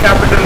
capital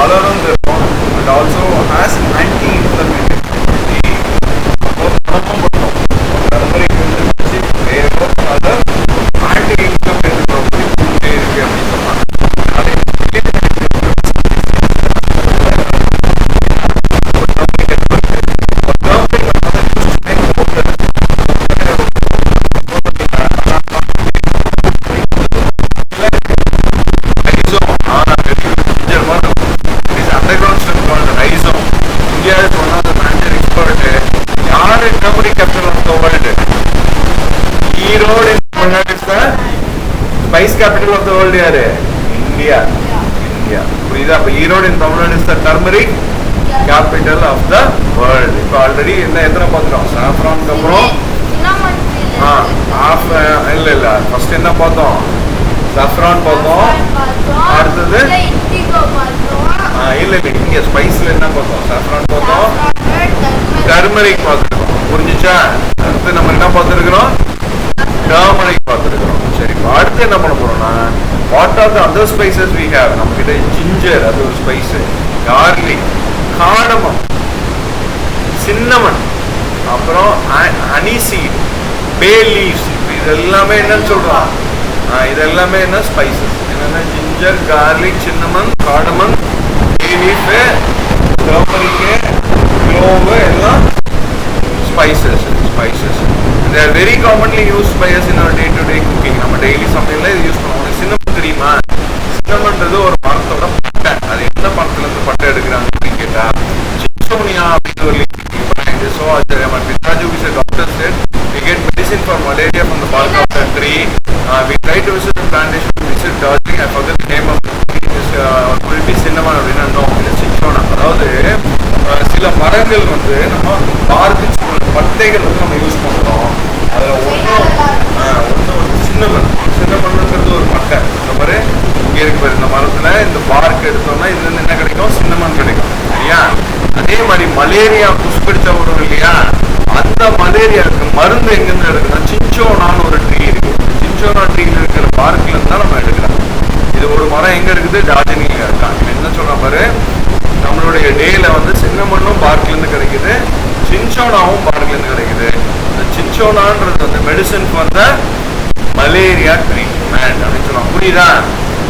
கலரும் இருக்கும். And also has anti inflammatory. Turmeric வந்து வேற கலர் ஆன்டி இன்ஃப்ளமேட்டரி ப்ராப்பர்ட்டி இருக்கு அப்படின்னு சொன்னாங்க. Spice capital of the world yaru? India. புரியுதா? அப்ப Erode in Tamil Nadu is the turmeric capital of the world. இப்போ ஆல்ரெடி எத்தனை பார்த்தோம்? saffron அப்புறம் இல்ல ஃபர்ஸ்ட் என்ன பார்த்தோம்? saffron பார்த்தோம். அடுத்தது இல்ல இங்க ஸ்பைஸ்ல என்ன பார்த்தோம்? saffron பார்த்தோம், டர்மரிக் பார்த்துருக்கோம். புரிஞ்சுச்சா? அடுத்து நம்ம என்ன பார்த்துருக்கிறோம்? டர்மரிக் பார்த்துருக்கிறோம். சரி, அடுத்து என்ன பண்ண போறோம்னா what are the other spices we have? நம்ம கிட்ட ஜிஞ்சர், அது ஒரு ஸ்பைஸ், கார்லிக், காடமம், சின்னமன், அப்புறம் அனிசீட், பே லீவ்ஸ். இதெல்லாமே என்னன்னு சொல்றான்? இதெல்லாமே என்ன ஸ்பைசஸ்? என்னன்னா ginger, garlic, cinnamon, cardamom, bay leaf, turmeric, clove எல்லாம் spices. They are very commonly used by us in our day-to-day cooking. நம்ம டெய்லி சமையல்ல இது யூஸ் பண்ணுவோம். சின்னமன் தெரியுமா? சின்னமன்றது ஒரு மரத்தோட பட்டை. அது எந்த மரத்துல இருந்து பட்டை எடுக்கிறாங்க அப்படின்னு கேட்டா சின்சோனியா அப்படின்னு ஒரு so my Pitraju is a doctor said we get medicine for malaria from the bark of the tree. We try to visit the plantation, visit Darjeeling. I forget the name of the tree. Will be cinnamon அப்படின்னா no, இது சின்சோனா. அதாவது சில மரங்கள் வந்து நம்ம park பட்டைகள் வந்து நம்ம யூஸ் பண்றோம். அதுல ஒன்று சின்னமன்ங்கிறது ஒரு பட்டை. இந்த மாதிரி இங்க இருக்கு இந்த மரத்துல இந்த பார்க் எடுத்தோம்னா இதுல இருந்து என்ன கிடைக்கும்? சின்னமன் கிடைக்கும். சரியா? அதே மாதிரி மலேரியா புஷ்பிடிச்ச வரும் இல்லையா? அந்த மலேரியாவுக்கு மருந்து எங்கிருந்து எடுக்கணும்? சின்சோனான்னு ஒரு ட்ரீ இருக்கு. சின்சோனா ட்ரீல இருக்கிற பார்க்ல இருந்தா நம்ம எடுக்கலாம். இது ஒரு மரம் எங்க இருக்குது? டார்ஜிலிங்ல இருக்காங்க. என்ன சொல்ற பாரு, நம்மளுடைய டேல வந்து சின்னமண்ணும் பார்க்ல இருந்து கிடைக்குது, சின்சோனாவும் பார்க்ல இருந்து கிடைக்குது. இந்த சின்சோனான்றது வந்து medicine for the malaria treatment அப்படின்னு சொல்லலாம். புரியுதா?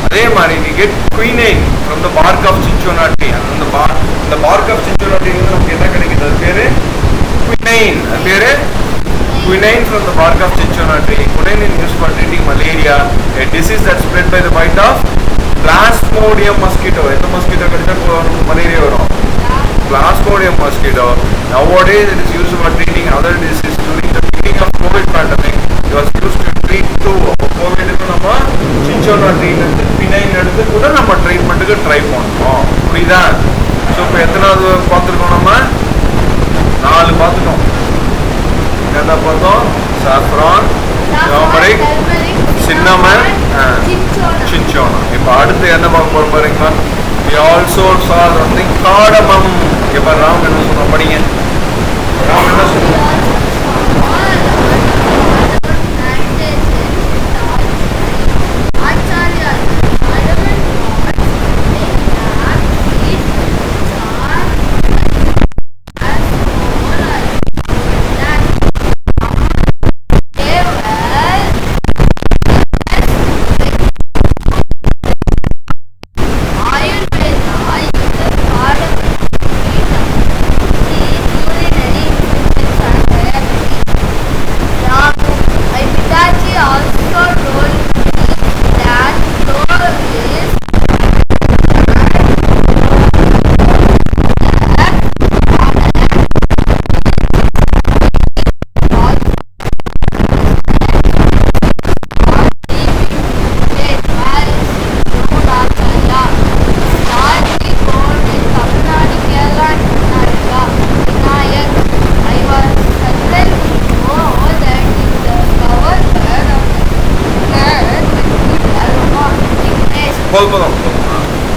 அதே மாதிரி நீ get quinine from the bark of cinchona tree. அந்த பார்க் ஆஃப் சின்சோனா ட்ரீ வந்து நமக்கு என்ன கிடைக்குது? அது பேரு குயினைன். அது பேரு quinine from the bark of cinchona tree. Quinine is used for treating malaria, a disease that spread by the bite of Plasmodium mosquito. எந்த mosquito கடிச்சா malaria வரும்? Plasmodium mosquito. Nowadays it is used for treating other diseases. During the beginning of COVID pandemic, it was used to treat too. COVID க்கு நம்ம cinchona tree ல இருந்து quinine எடுத்து கூட நம்ம ட்ரீட்மென்ட்க்கு ட்ரை பண்ணோம். புரியுதா? சோ இப்போ எத்தனாவது பார்த்திருக்கோம்? நம்ம 4 பார்த்துட்டோம். என்ன பார்த்தோம்? saffron, turmeric, cinnamon, cinchona. இப்போ அடுத்து என்ன பார்க்க போறோம் பாருங்க. we also saw something cardamom. இப்போ ராம் என்ன சொன்னா படிங்க. ராம் என்ன சொன்னா?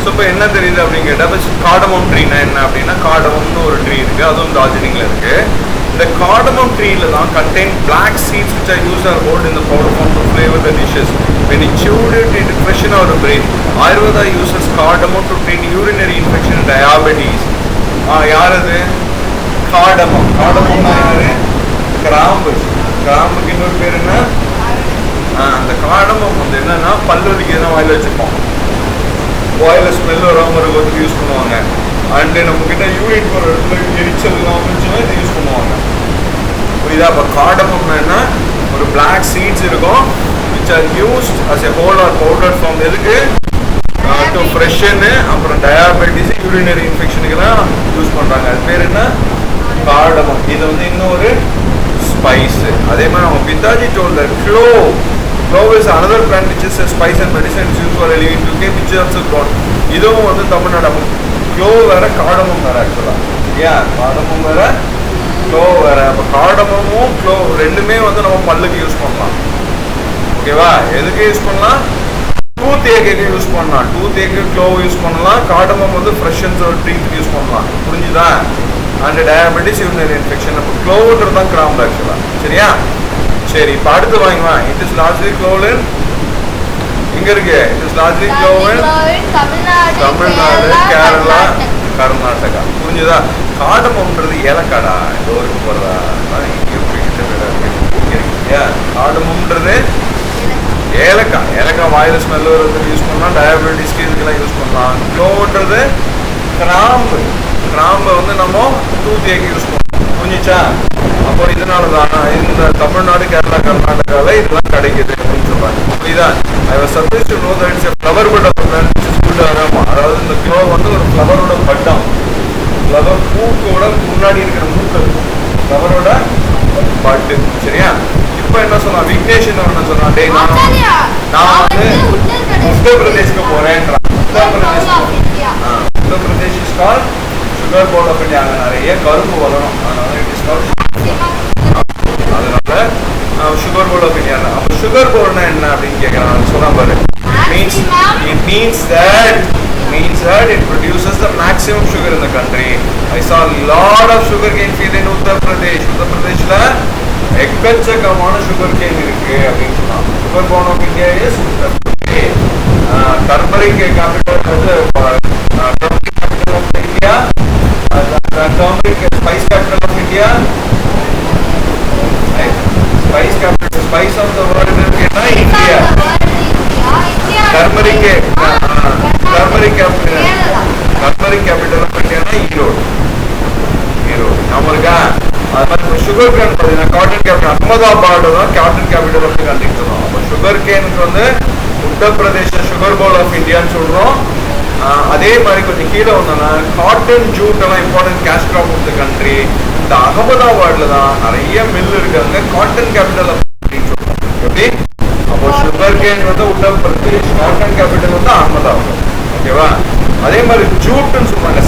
ஸோ இப்போ என்ன தெரியுது அப்படின்னு கேட்டால் இப்போ காடமம் ட்ரீனா என்ன அப்படின்னா காடமம்னு ஒரு ட்ரீ இருக்குது, அதுவும் டார்ஜிலிங்கில் இருக்குது. இந்த காடமம் ட்ரீல தான் contain black seeds which are used or rolled in the powder form to flavor the dishes. When you chewed it, it freshened our brain. Ayurveda uses cardamom to treat urinary infection diabetes. யார் அது? Cardamom. காடமம்னா யாரு? கிராம்பு. கிராம்புக்கு இன்னொரு பேர் என்ன? அந்த cardamom வந்து என்னன்னா பல்லுக்கு எதனா வாயில வச்சுப்போம், வாயில ஸ்மெல் வராமல் இருக்கிறதுக்கு யூஸ் பண்ணுவாங்க. அண்டு நம்ம கிட்ட யூரின் போகிற இடத்துல எரிச்சல் இல்லாமல் இருந்துச்சுன்னா இதை யூஸ் பண்ணுவாங்க. புரியுதா? அப்போ காடமம்னா என்ன? ஒரு பிளாக் சீட்ஸ் இருக்கும் which are used as a whole or powdered form. எதுக்கு? டு ஃப்ரெஷ்ஷனு, அப்புறம் டயாபெட்டிஸ், யூரினரி இன்ஃபெக்ஷனுக்கெல்லாம் யூஸ் பண்ணுறாங்க. அது பேர் என்ன? காடமம். இது வந்து இன்னொரு ஸ்பைஸ். அதே மாதிரி நம்ம பித்தாஜி டோல்ல clove. Clove is another plant which is a spice and medicine used for relieving toothache which is also grown. இதுவும் வந்து தமிழ்நாடு. க்ளோவ் வேற, காடமம் வேற. ஆக்சுவலாக ஏன் காடமம் வேற, க்ளோவ் வேற. அப்போ காடமும் க்ளோவ் ரெண்டுமே வந்து நம்ம பல்லுக்கு யூஸ் பண்ணலாம். ஓகேவா? எதுக்கு யூஸ் பண்ணலாம்? டூத் ஏக்கு யூஸ் பண்ணலாம். டூத் ஏக்கு க்ளோவ் யூஸ் பண்ணலாம். காடமம் வந்து ஃப்ரெஷ் அண்ட் ட்ரீத்துக்கு யூஸ் பண்ணலாம். புரிஞ்சுதா? And diabetes, urinary infection. அப்போ க்ளோவ்ன்றது தான் கிராம்பு ஆக்சுவலாக. சரியா? சரி, இப்போ அடுத்து வாங்குவேன். இட் இஸ் லார்ஜ்லி க்ளோவ் இங்க இருக்கு. It is largely clove Tamil Nadu, Kerala, Karnataka. புரிஞ்சுதா? காடமம்ன்றது ஏலக்காடா. ஏதோ இருக்கு போறதா? காடமம்ன்றது ஏலக்காய். ஏலக்காய் வாயில ஸ்மெல் வரதுக்கு யூஸ் பண்ணலாம், டயாபெட்டிஸ்க்கு இதுக்கெல்லாம் யூஸ் பண்ணலாம். க்ளோவ்ன்றது கிராம்பு. கிராம்பை வந்து நம்ம டூத் ஏக்கு யூஸ் பண்ணலாம். புரிஞ்சிச்சா? அப்போ இதனால தான் இந்த தமிழ்நாடு, கேரளா, கர்நாடகாவில் இதெல்லாம் கிடைக்குது அப்படின்னு சொல்றாங்க. புரியுதா? I was surprised to know that it's a flower bud of plant which is good aroma. அதாவது இந்த க்ளோவ் வந்து ஒரு ஃப்ளவரோட பட்டம். ஃப்ளவர் பூக்கோட முன்னாடி இருக்கிற மூக்கு, ஃப்ளவரோட பட்டு. சரியா? இப்போ என்ன சொன்னான் விக்னேஷ்? என்ன சொன்னான்? டே நான் வந்து உத்தரப்பிரதேஷ்க்கு போறேன்றான். Uttar Pradesh is called sugar port of India. அங்கே நிறைய கரும்பு வளரும். அதனால இட் இஸ் கால்ட். அதனால சுகர் போர்ட் ஆஃப் இந்தியா. அப்போ சுகர் போர்ட்னா என்ன அப்படின்னு கேட்கறான். சொன்னா பாரு. It means that it produces the maximum sugar in the country. I saw a lot of sugarcane field in Uttar Pradesh. Uttar Pradeshல எக்கச்சக்கமான சுகர்கேன் இருக்கு அப்படின்னு சொன்னான். Sugar port of India is Uttar Pradesh. Turmeric capital வந்து turmeric capital of India. Turmeric spice capital of India. Spice capital, spice of the world என்னன்னா India. Turmeric capital of இந்தியானா ஈரோடு. ஞாபகம் இருக்கா? அது மாதிரி சுகர் கேன் பார்த்தீங்கன்னா காட்டன் கேபிட்டல் அகமதாபாத் தான் காட்டன் கேபிட்டல் ஆஃப் கண்ட்ரின்னு சொல்றோம். அப்போ சுகர் கேனுக்கு வந்து Uttar Pradesh sugar bowl of இந்தியான்னு சொல்றோம். அதே மாதிரி கொஞ்சம் கீழே வந்தோம்னா காட்டன் ஜூட் எல்லாம் important cash crop of the country. இந்த அகமதாபாத்ல தான் நிறைய மில் இருக்காங்க. காட்டன் கேபிட்டல் ஆஃப் அப்படின்னு சொல்றோம். எப்படி? அப்போ சுகர் கேன் வந்து உத்தர் பிரதேஷ், காட்டன் கேபிட்டல் வந்து அகமதாபாத். ஓகேவா? அதே மாதிரி ஜூட்டுன்னு சொல்லுவாங்க.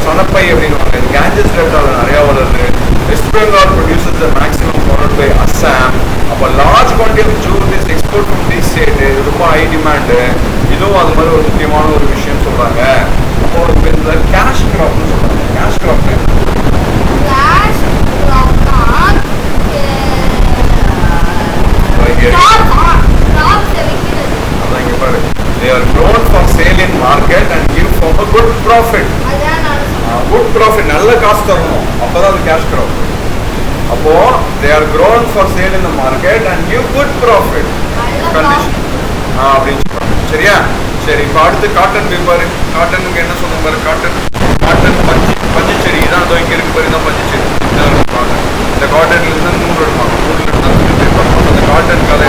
சனப்பை அப்படின்னு கேஞ்சஸ் டெல்டாவில் நிறைய வருது. West Bengal produces the maximum followed by Assam. அப்போ large quantity of jute is export from the state. ரொம்ப ஹை டிமாண்டு. இதுவும் அது மாதிரி ஒரு முக்கியமான ஒரு விஷயம் சொல்றாங்க. அப்போ இந்த கேஷ் கிராப்னு சொல்றாங்க. கேஷ் கிராப் அதான் இங்க பாரு. They are grown for sale in market and give for a good profit. Good profit, நல்ல காசு தரணும். அப்பதான் அது கேஷ் கிராப். அப்போ they are grown for sale in the market and give good profit condition. அப்படின்னு சொல்றாங்க. சரியா? சரி, இப்போ அடுத்து காட்டன் பேப்பர். காட்டனுக்கு என்ன சொல்லுங்க பாரு. காட்டன் பஞ்சு செடி தான். அதோ இங்க இருக்கு பாரு. இதான் பஞ்சு செடி. இந்த காட்டன்ல இருந்து நூல் எடுப்பாங்க. நூல் எடுத்தா பேப்பர். அந்த காட்டன் கலை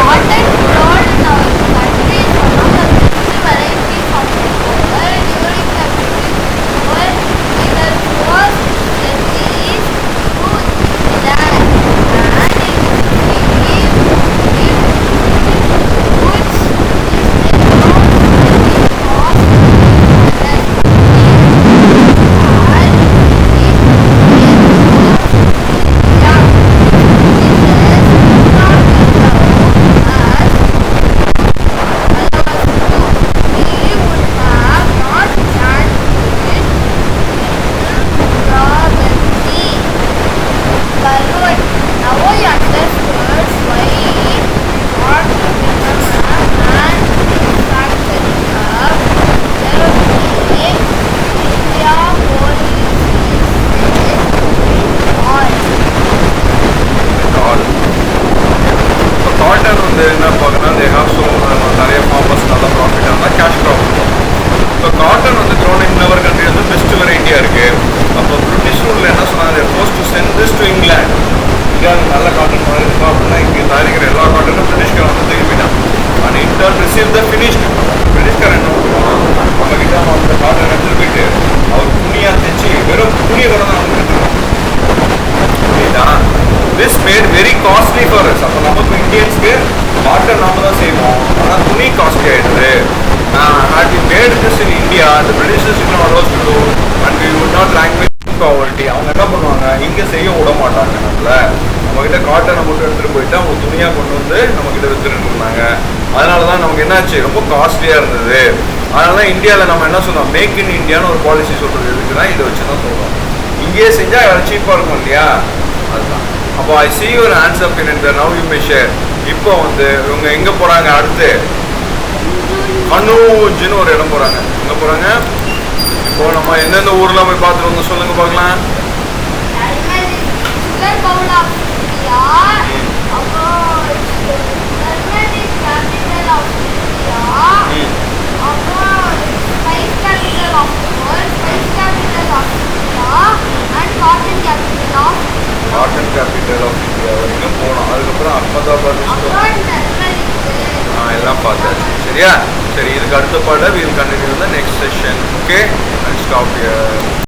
இந்தியா இருக்கு. அப்போ பிரிட்டிஷ் ரூல்ல என்ன சொன்னாங்க, post to send this to England. இந்தியாவில் நல்ல காட்டன் மாதிரி இருக்கும் அப்படின்னா இங்கே தயாரிக்கிற எல்லா காட்டனும் பிரிட்டிஷ்காரன் வந்து திரும்பிட்டான். And inter receive the finished. பிரிட்டிஷ்காரன் என்ன பண்ணுவான், நம்ம கிட்ட அந்த காட்டன் எடுத்துட்டு போயிட்டு அவர் துணியாக தைச்சு வெறும் துணியை கூட தான் நமக்கு எடுத்துருவோம். புரியுதா? This mat very costly for us. அப்போ நமக்கு இந்தியன்ஸ்க்கு காட்டன் நாம தான் செய்வோம், ஆனால் துணி காஸ்ட்லி ஆயிடுது. had we made this in India, the British is not allowed to do, and we would not rank with poverty. அவங்க என்ன பண்ணுவாங்க, இங்கே செய்ய விட மாட்டாங்க. நம்ம கிட்ட காட்டனை மட்டும் எடுத்துகிட்டு போயிட்டு அவங்க துணியாக கொண்டு வந்து நம்ம கிட்ட வித்துட்டு இருந்தாங்க. அதனால தான் நமக்கு என்னாச்சு, ரொம்ப காஸ்ட்லியாக இருந்தது. அதனால தான் இந்தியாவில் நம்ம என்ன சொன்னோம், மேக் இன் இந்தியான்னு ஒரு பாலிசி சொல்கிறது இருக்குன்னா இதை வச்சு தான் சொல்கிறோம். இங்கேயே செஞ்சால் வேறு சீப்பாக இருக்கும் இல்லையா, அதுதான். அப்போ ஐ see your answer in the now you may share. இப்போ வந்து இவங்க எங்கே போகிறாங்க, அடுத்து கனூஜ்னு ஒரு இடம் போகிறாங்க. எங்கே போகிறாங்க, இப்போ நம்ம எந்தெந்த ஊரில் போய் பார்த்துட்டு வந்து சொல்லுங்க பார்க்கலாம். காட்டன் கேபிட்டல் ஆஃப் இந்தியா வரைக்கும் போனோம். அதுக்கப்புறம் அகமதாபாத் எல்லாம் பார்த்தாச்சு. சரியா? சரி, இதுக்கு அடுத்த பாட we'll continue the next session. Okay, I'll stop here.